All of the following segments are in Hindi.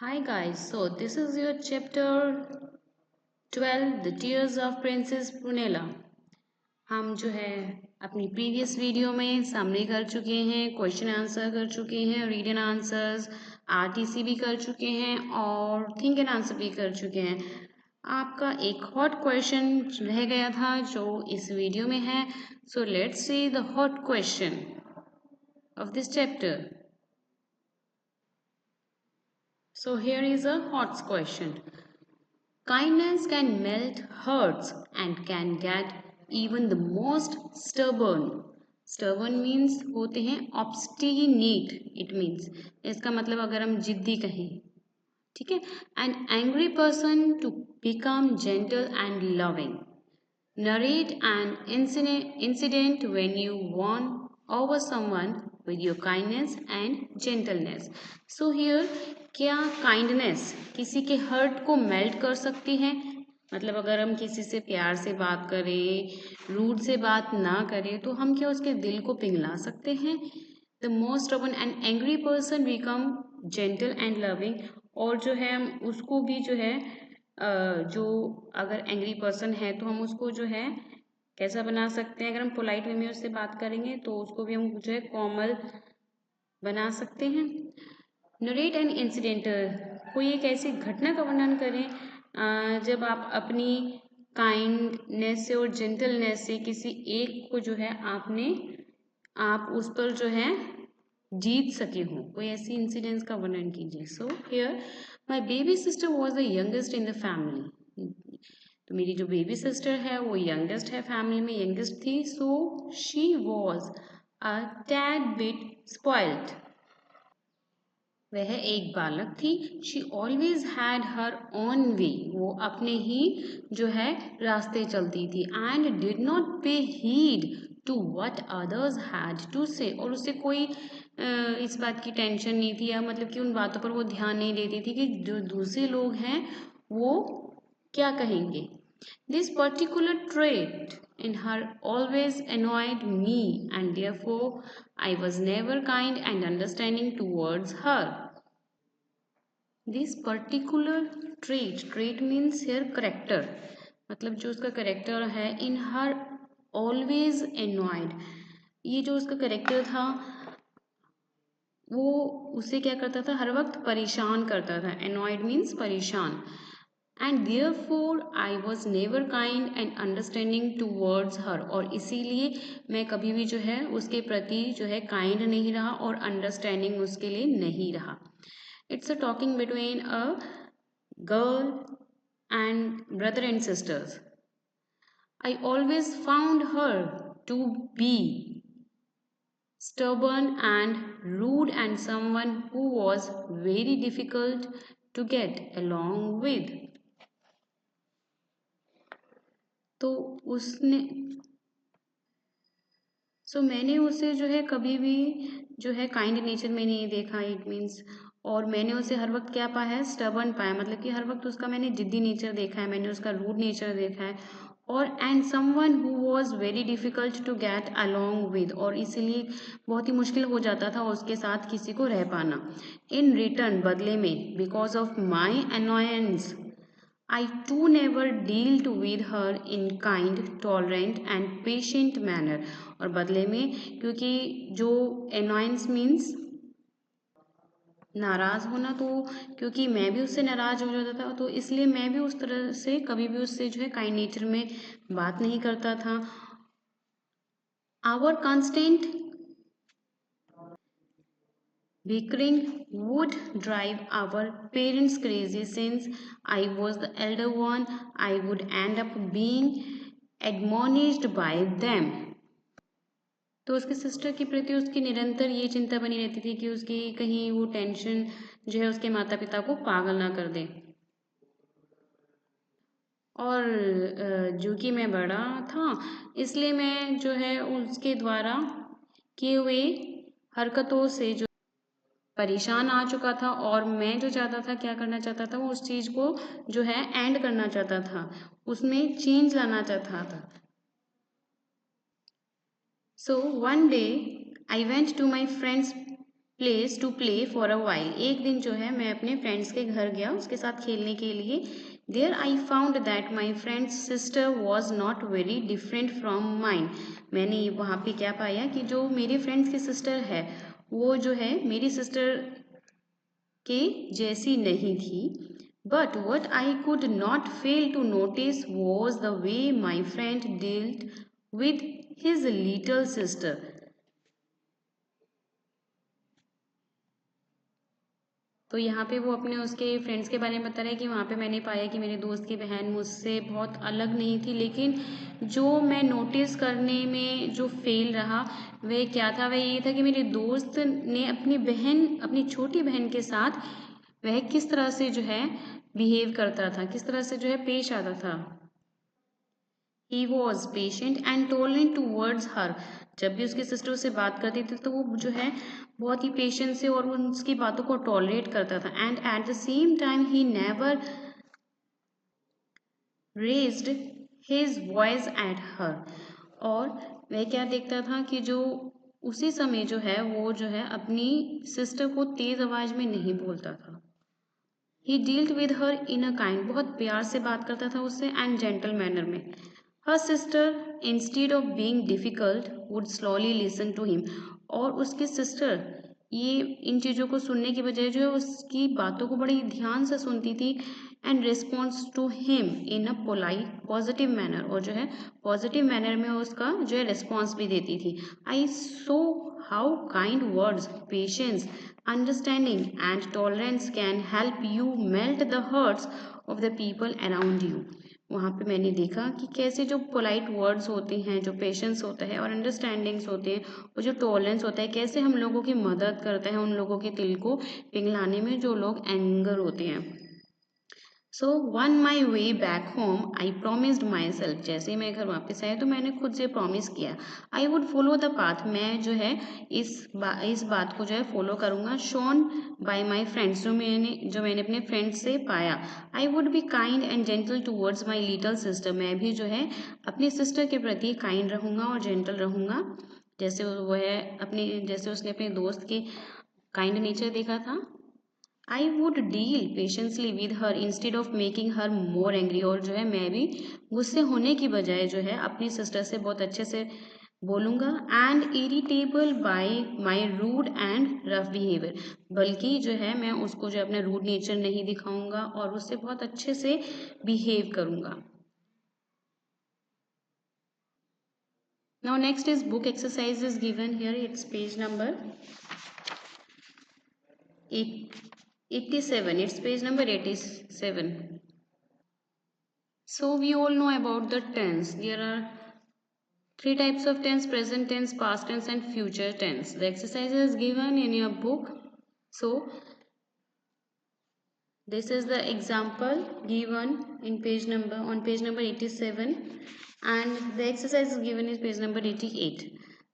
Hi guys, so this is your chapter 12 The Tears of Princess Prunella। हम जो है अपनी प्रीवियस वीडियो में समरी कर चुके हैं, क्वेश्चन आंसर कर चुके हैं, रीड एंड आंसर्स, आरटीसी भी कर चुके हैं और थिंक एंड आंसर भी कर चुके हैं। आपका एक हॉट क्वेश्चन रह गया था जो इस वीडियो में है। So let's see the hot question of this chapter. So here is a hot question. Kindness can melt hearts and can get even the most stubborn. Stubborn means होते हैं obstinate. It means इसका मतलब अगर हम जिद्दी कहें, ठीक है, an angry person to become gentle and loving. Narrate an incident when you won over someone with your kindness and gentleness. So here क्या kindness किसी के hurt को melt कर सकती है? मतलब अगर हम किसी से प्यार से बात करें, रूड से बात ना करें, तो हम क्या उसके दिल को पिघला सकते हैं? The most stubborn and angry person become gentle and loving. और जो है हम उसको भी जो है जो अगर एंग्री पर्सन है तो हम उसको जो है कैसा बना सकते हैं? अगर हम पोलाइट वे में उससे बात करेंगे तो उसको भी हम जो है कोमल बना सकते हैं। नरेट एन इंसिडेंट, कोई एक ऐसी घटना का वर्णन करें जब आप अपनी काइंडनेस से और जेंटलनेस से किसी एक को जो है आप उस पर जो है जीत सके हो। कोई ऐसी इंसिडेंट्स का वर्णन कीजिए। So here my baby sister was the youngest in the family. तो मेरी जो बेबी सिस्टर है वो यंगेस्ट है, फैमिली में यंगेस्ट थी। So she was a tad bit spoiled, वह एक बालक थी। She always had her own way, वो अपने ही जो है रास्ते चलती थी। And did not pay heed to what others had to say, और उससे कोई इस बात की टेंशन नहीं थी, या मतलब कि उन बातों पर वो ध्यान नहीं देती थी कि जो दूसरे लोग हैं वो क्या कहेंगे। This particular trait in her always annoyed me, and therefore I was never kind and understanding towards her. This particular trait means here character, मतलब जो उसका करेक्टर है। in her always annoyed, ये जो उसका करेक्टर था वो उसे क्या करता था, हर वक्त परेशान करता था। annoyed means परेशान। And therefore I was never kind and understanding towards her, और इसीलिए मैं कभी भी जो है उसके प्रति जो है काइंड नहीं रहा और अंडरस्टैंडिंग उसके लिए नहीं रहा। It's a talking between a girl and brother and sisters. I always found her to be stubborn and rude and someone who was very difficult to get along with. तो उसने मैंने उसे जो है कभी भी जो है काइंड नेचर में नहीं देखा। इट मीन्स, और मैंने उसे हर वक्त क्या पाया है, स्टबर्न पाया, मतलब कि हर वक्त उसका मैंने जिद्दी नेचर देखा है, मैंने उसका रूड नेचर देखा है। और and someone who was very difficult to get along with, और इसीलिए बहुत ही मुश्किल हो जाता था उसके साथ किसी को रह पाना। इन रिटर्न, बदले में, because of my annoyance, I too never dealt with her in kind, tolerant and patient manner. और बदले में, क्योंकि जो annoyance means नाराज होना, तो क्योंकि मैं भी उससे नाराज हो जाता था तो इसलिए मैं भी उस तरह से कभी भी उससे जो है काइंड नेचर में बात नहीं करता था। Our constant bickering would drive our parents crazy. Since I was the elder one, I would end up being admonished by them. तो उसके सिस्टर के प्रति उसकी निरंतर ये चिंता बनी रहती थी कि उसकी कहीं वो टेंशन जो है उसके माता पिता को पागल ना कर दे। और जो कि मैं बड़ा था इसलिए मैं जो है उसके द्वारा किए हुए हरकतों से जो परेशान आ चुका था, और मैं जो चाहता था, क्या करना चाहता था, वो उस चीज़ को जो है एंड करना चाहता था, उसमें चेंज लाना चाहता था। So one day I went to my friend's place to play for a while. एक दिन जो है मैं अपने फ्रेंड्स के घर गया उसके साथ खेलने के लिए। There I found that my friend's sister was not very different from mine. मैंने वहाँ पे क्या पाया कि जो मेरे फ्रेंड्स की सिस्टर है वो जो है मेरी सिस्टर के जैसी नहीं थी। But what I could not fail to notice was the way my friend dealt with his little sister. तो यहाँ पे वो अपने उसके फ्रेंड्स के बारे में बता रहे हैं कि वहाँ पे मैंने पाया कि मेरे दोस्त की बहन मुझसे बहुत अलग नहीं थी, लेकिन जो मैं नोटिस करने में जो फेल रहा वह क्या था, वह ये था कि मेरे दोस्त ने अपनी बहन, अपनी छोटी बहन के साथ वह किस तरह से जो है बिहेव करता था, किस तरह से जो है पेश आता था। He was patient and tolerant towards her. जब भी उसकी सिस्टर उससे बात करती थी तो वो जो है बहुत ही पेशेंस से और उसकी बातों को टॉलरेट करता था। And at the same time he never raised his voice at her. और वह क्या देखता था कि जो उसी समय जो है वो जो है अपनी सिस्टर को तेज आवाज में नहीं बोलता था। He dealt with her in a kind, बहुत प्यार से बात करता था उससे एंड जेंटल मैनर में। Her sister instead of being difficult would slowly listen to him. और उसकी सिस्टर ये इन चीज़ों को सुनने की बजाय जो है उसकी बातों को बड़ी ध्यान से सुनती थी and response to him in a polite positive manner. और जो है पॉजिटिव मैनर में उसका जो है रिस्पॉन्स भी देती थी। I saw how kind words, patience, understanding and tolerance can help you melt the hearts of the people around you। वहाँ पे मैंने देखा कि कैसे जो पोलाइट वर्ड्स होते हैं, जो पेशेंस होता है और अंडरस्टैंडिंग्स होते हैं और जो टॉलरेंस होता है, कैसे हम लोगों की मदद करता है उन लोगों के दिल को पिघलाने में जो लोग एंगर होते हैं। So one my way back home I promised my self. जैसे ही मैं घर वापस आया तो मैंने खुद से प्रॉमिस किया I would follow the path, मैं जो है इस बात को जो है फॉलो करूँगा। शोन बाय माई फ्रेंड्स, जो मैंने अपने फ्रेंड्स से पाया। I would be kind and gentle towards my little sister, मैं भी जो है अपनी सिस्टर के प्रति काइंड रहूँगा और जेंटल रहूँगा, जैसे वो है अपने, जैसे उसने अपने दोस्त के काइंड नेचर देखा था। I would deal patiently with her instead of making her more angry. और जो है मैं भी गुस्से होने की बजाय जो है अपनी सिस्टर से बहुत अच्छे से बोलूँगा। And irritable by my rude and rough behaviour, बल्कि जो है मैं उसको जो अपना रूड नेचर नहीं दिखाऊंगा और उससे बहुत अच्छे से बिहेव करूँगा। Now next is book exercise is given here, it's page number 87, it's page number 87. So we all know about the tense. There are three types of tense: present tense, past tense and future tense. The exercise is given in your book. So this is the example given in page number 87, and the exercise is given is page number 88.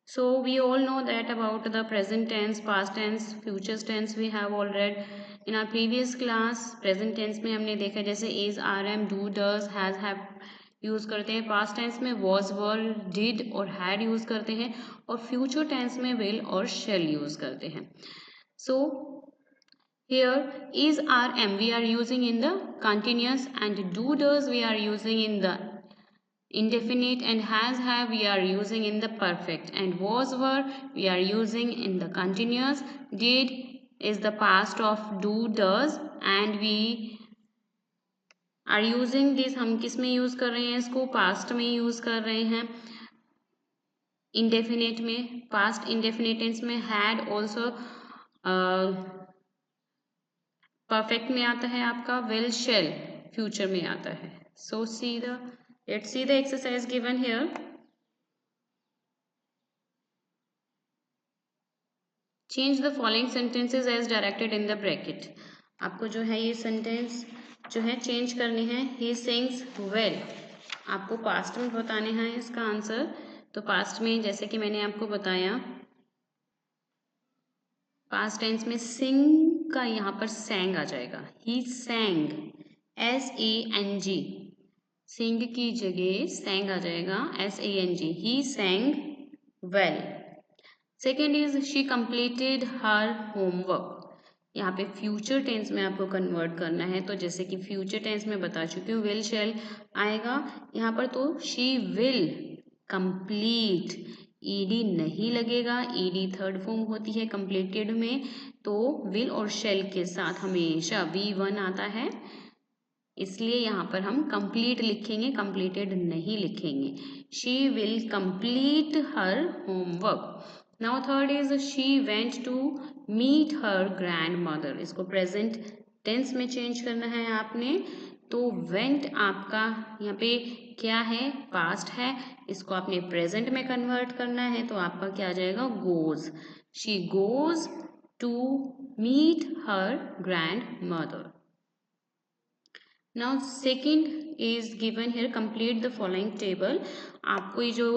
So we all know that about the present tense, past tense, future tense we have already in our previous class. Present tense में हमने देखा जैसे is, are, am, do, does, has, have use करते हैं। पास्ट टेंस में was, were, did और had यूज करते हैं और फ्यूचर टेंस में will और shall यूज करते हैं। So here is, are, am we are using in the continuous, and do, does we are using in the indefinite, and has, have we are using in the perfect, and was, were we are using in the continuous, did is the past of do, does, and we are using this, हम किस में यूज कर रहे हैं इसको, पास्ट में यूज कर रहे हैं, इंडेफिनेट में, पास्ट इंडेफिनेट टेंस में, हैड ऑल्सो परफेक्ट में आता है आपका, विल, शेल फ्यूचर में आता है। So see the let's see the exercise given here. Change the following sentences as directed in the bracket. आपको जो है ये सेंटेंस जो है चेंज करने हैं। ही सिंग्स वेल, आपको पास्ट में बताने हैं इसका आंसर। तो पास्ट में जैसे कि मैंने आपको बताया, पास्ट टेंस में सिंग का यहाँ पर सैंग आ जाएगा। ही सैंग, SANG, सिंग की जगह सैंग आ जाएगा, SANG। He सैंग well. Second is she completed her homework. यहाँ पे फ्यूचर टेंस में आपको कन्वर्ट करना है, तो जैसे कि फ्यूचर टेंस में बता चुकी हूँ विल शैल आएगा यहाँ पर, तो शी विल कंप्लीट, ईडी नहीं लगेगा, ईडी थर्ड फॉर्म होती है कंप्लीटेड में, तो विल और शैल के साथ हमेशा V1 आता है, इसलिए यहाँ पर हम कंप्लीट लिखेंगे, कंप्लीटेड नहीं लिखेंगे। She will complete her homework. Now third is she went to meet her grandmother. इसको प्रेजेंट टेंस में चेंज करना है आपने, तो वेंट आपका यहाँ पे क्या है, पास्ट है, इसको आपने प्रेजेंट में कन्वर्ट करना है, तो आपका क्या आ जाएगा, goes. She goes to meet her grandmother. Now second is given here, complete the following table. आपको ये जो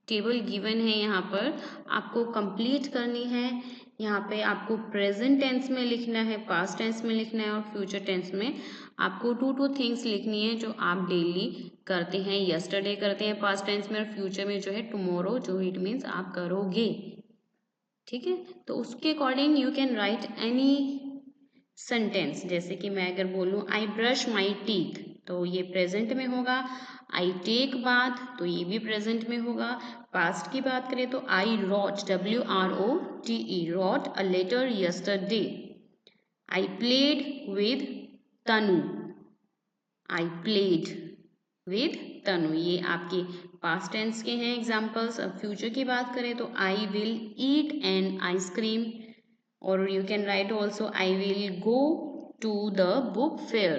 टेबल गिवन है यहाँ पर आपको कंप्लीट करनी है। यहाँ पे आपको प्रेजेंट टेंस में लिखना है, पास्ट टेंस में लिखना है और फ्यूचर टेंस में आपको टू थिंग्स लिखनी है जो आप डेली करते हैं। यस्टरडे करते हैं पास्ट टेंस में, और फ्यूचर में जो है टुमारो, जो इट मीन्स आप करोगे। ठीक है, तो उसके according you can write any sentence. जैसे कि मैं अगर बोलूँ आई ब्रश माई टीथ, तो ये प्रेजेंट में होगा। आई टेक बाथ, तो ये भी प्रेजेंट में होगा। पास्ट की बात करें तो I wrote, WROTE, wrote a letter yesterday. I played with Tanu, I played with Tanu, ये आपके पास्ट टेंस के हैं एग्जाम्पल्स। अब फ्यूचर की बात करें तो I will eat an ice cream, और you can write also I will go to the book fair,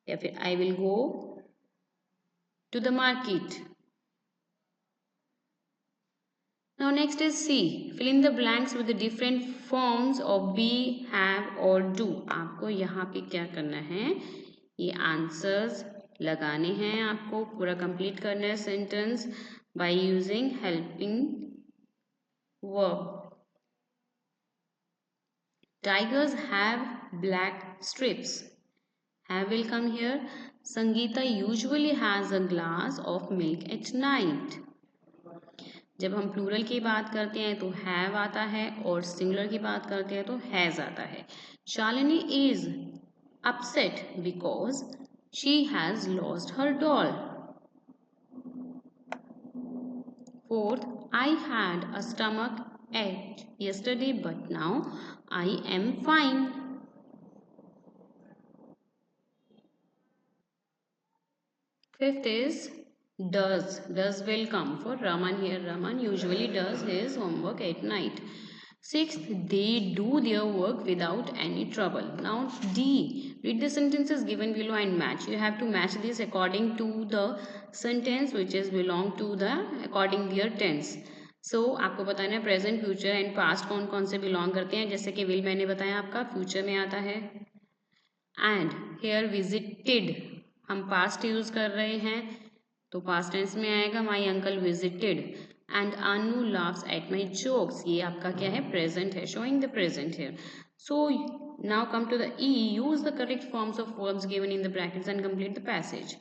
या फिर I will go to the market. Now next is C. Fill in the blanks with the different forms of be, have or do. आपको यहाँ पे क्या करना है, ये आंसर्स लगाने हैं, आपको पूरा कंप्लीट करना है sentence by using helping verb. Tigers have black strips. Have will come here. Sangeeta usually has a glass of milk at night. जब हम प्लूरल की बात करते हैं तो have आता है, और सिंगुलर की बात करते हैं तो has आता है। Shalini is upset because she has lost her doll. Fourth, I had a stomach ache yesterday but now I am fine. Fifth is does. Does will come for Raman here. Raman usually does his homework at night. Sixth, they do their work without any trouble. Now D. Read the sentences given below and match. You have to match this according to the sentence which is belong to the according their tense. So आपको बताना है प्रेजेंट, फ्यूचर एंड पास्ट कौन कौन से बिलोंग करते हैं। जैसे कि विल मैंने बताया आपका फ्यूचर में आता है। एंड हेयर विजिटेड हम पास्ट यूज कर रहे हैं, तो पास्ट टेंस में आएगा my uncle visited. And Anu laughs at my jokes, ये आपका क्या है, प्रेजेंट है, showing the present here. So now come to the E, use the correct forms of verbs given in the brackets and complete the passage.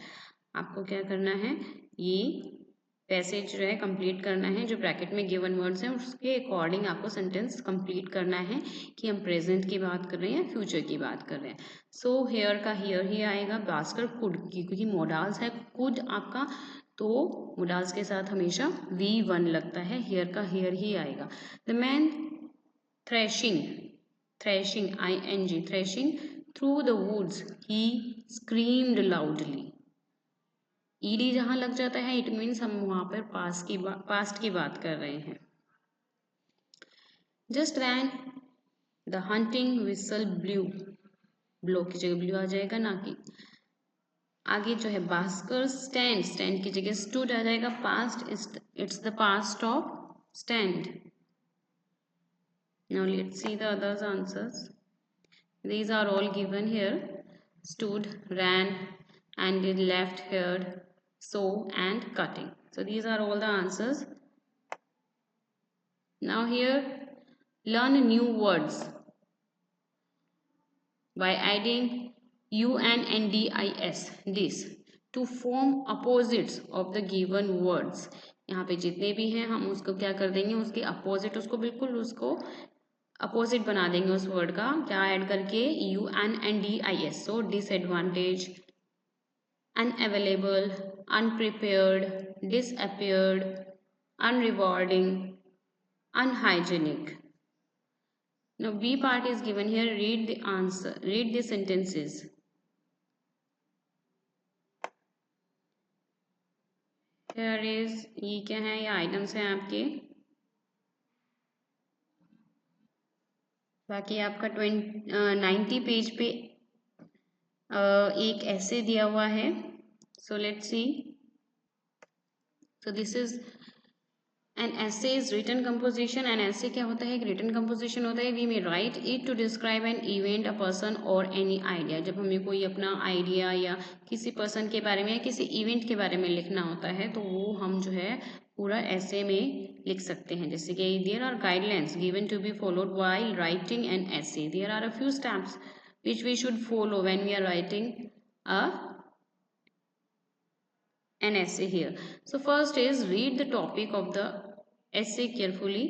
आपको क्या करना है, ये पैसेज जो है कंप्लीट करना है, जो ब्रैकेट में गिवन वर्ड्स हैं उसके अकॉर्डिंग आपको सेंटेंस कंप्लीट करना है कि हम प्रेजेंट की बात कर रहे हैं या फ्यूचर की बात कर रहे हैं। सो हेयर का हियर ही आएगा, भास्कर कुड की, क्योंकि मोडाल्स है कुड आपका, तो मोडाल्स के साथ हमेशा V1 लगता है, हेयर का हेयर ही आएगा। The man thrashing, thrashing ING, thrashing through the woods he screamed loudly. ED जहां लग जाता है इट मीन्स हम वहां पर पास्ट की बात कर रहे हैं। Just then the hunting whistle blue, blow की जगह ब्लू आ जाएगा ना कि। आगे जो है भास्कर स्टैंड, स्टैंड की जगह स्टूड आ जाएगा, past it's the past of stand. Now let's see the others answers. These are all given here. Stood, ran, and did left, heard, saw, and cutting. So these are all the answers. Now here, learn new words by adding UN and DIS, this, to form opposites of the given words. यहाँ पे जितने भी हैं हम उसको क्या कर देंगे, उसके अपोजिट, उसको बिल्कुल उसको अपोजिट बना देंगे उस वर्ड का, क्या ऐड करके, UNNDIS। So disadvantage, unavailable, unprepared, disappeared, unrewarding, unhygienic. Now B part is given here. Read the answer. Read the sentences. Here is, ये क्या है, ये आइटम्स हैं आपके। बाकी आपका 90 पेज पे एक ऐसे दिया हुआ है। So let's see. So this is an essay is written composition. An essay क्या होता है, एक रिटन कंपोजिशन होता है। We may write it to describe an event, a person और एनी आइडिया। जब हमें कोई अपना आइडिया या किसी पर्सन के बारे में या किसी इवेंट के बारे में लिखना होता है तो वो हम जो है पूरा ऐसे में लिख सकते हैं। जैसे कि there are guidelines given to be followed while writing an essay. There are a few steps which we should follow when we are writing a an essay here. So first is read the topic of the essay carefully.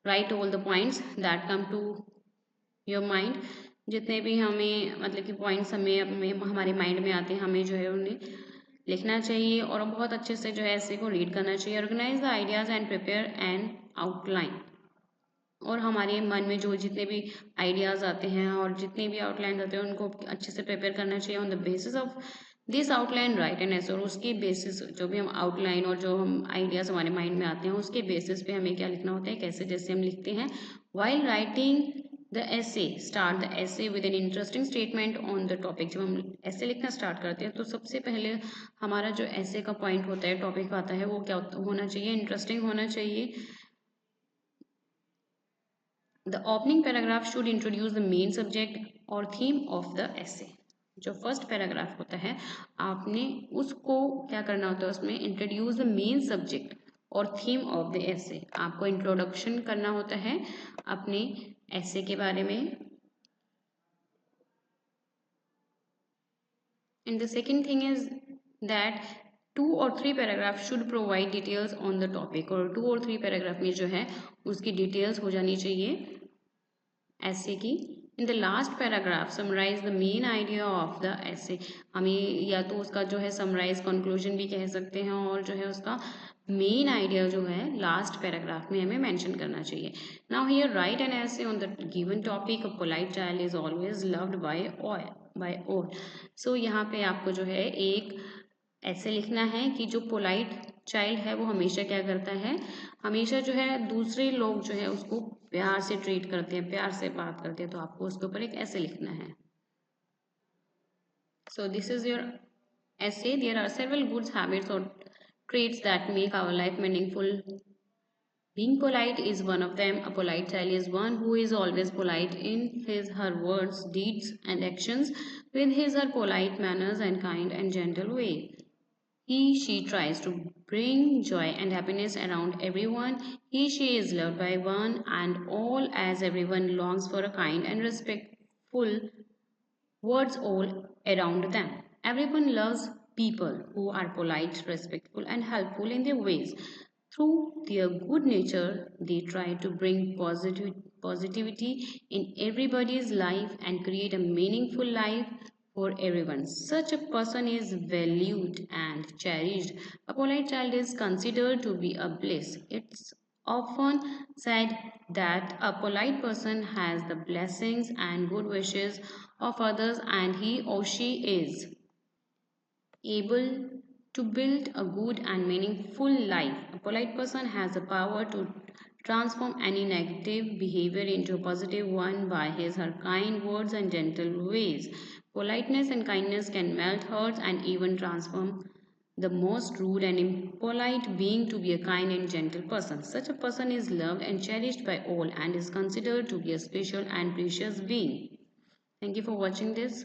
Write all the points that come to your mind. जितने भी हमें मतलब कि पॉइंट्स हमें हमारे माइंड में आते हैं हमें जो है उन्हें लिखना चाहिए और बहुत अच्छे से जो है ऐसे को रीड करना चाहिए। Organise the ideas and prepare an outline. और हमारे मन में जो जितने भी आइडियाज़ आते हैं और जितने भी आउटलाइन आते हैं उनको अच्छे से प्रिपेयर करना चाहिए। On the basis of this outline right an essay. और उसके बेसिस जो भी हम आउटलाइन और जो हम आइडियाज़ हमारे माइंड में आते हैं उसके बेसिस पे हमें क्या लिखना होता है, कैसे जैसे हम लिखते हैं। वाइल राइटिंग द ऐसे स्टार्ट द ऐसे with an interesting statement on the topic. जब हम ऐसे लिखना स्टार्ट करते हैं तो सबसे पहले हमारा जो ऐसे का पॉइंट होता है, टॉपिक आता है, वो क्या होना चाहिए, इंटरेस्टिंग होना चाहिए। The opening paragraph should introduce the main subject or theme of the essay. जो फर्स्ट पैराग्राफ होता है आपने उसको क्या करना होता है, उसमें इंट्रोड्यूस द मेन सब्जेक्ट और थीम ऑफ द ऐसे। आपको इंट्रोडक्शन करना होता है अपने ऐसे के बारे में। And the second thing is that 2 or 3 paragraph should provide details on the topic. और 2 or 3 पैराग्राफ में जो है उसकी डिटेल्स हो जानी चाहिए ऐसे की। In the last paragraph summarise the main idea of the essay. हमें या तो उसका जो है समराइज कंक्लूजन भी कह सकते हैं और जो है उसका मेन आइडिया जो है लास्ट पैराग्राफ में हमें मेंशन करना चाहिए। Now here write an essay on the given topic. A polite child is always loved by all. So यहाँ पे आपको जो है एक ऐसे लिखना है कि जो पोलाइट चाइल्ड है वो हमेशा क्या करता है, हमेशा जो है दूसरे लोग जो है उसको प्यार से ट्रीट करते हैं, प्यार से बात करते हैं। तो आपको उसके ऊपर एक ऐसे लिखना है। सो this is your essay. There are several good habits or traits that make our life meaningful. Being polite is one of them. A polite child is one who is always polite in his her words, deeds, and actions, with his her polite manners and kind and gentle way. She tries to bring joy and happiness around everyone. She is loved by one and all as everyone longs for a kind and respectful words all around them. Everyone loves people who are polite, respectful, and helpful in their ways. Through their good nature, they try to bring positivity in everybody's life and create a meaningful life for everyone. Such a person is valued and cherished. A polite child is considered to be a bliss. It's often said that a polite person has the blessings and good wishes of others and he or she is able to build a good and meaningful life. A polite person has the power to transform any negative behavior into a positive one by his or her kind words and gentle ways. Politeness and kindness can melt hearts and even transform the most rude and impolite being to be a kind and gentle person. Such a person is loved and cherished by all and is considered to be a special and precious being. Thank you for watching this.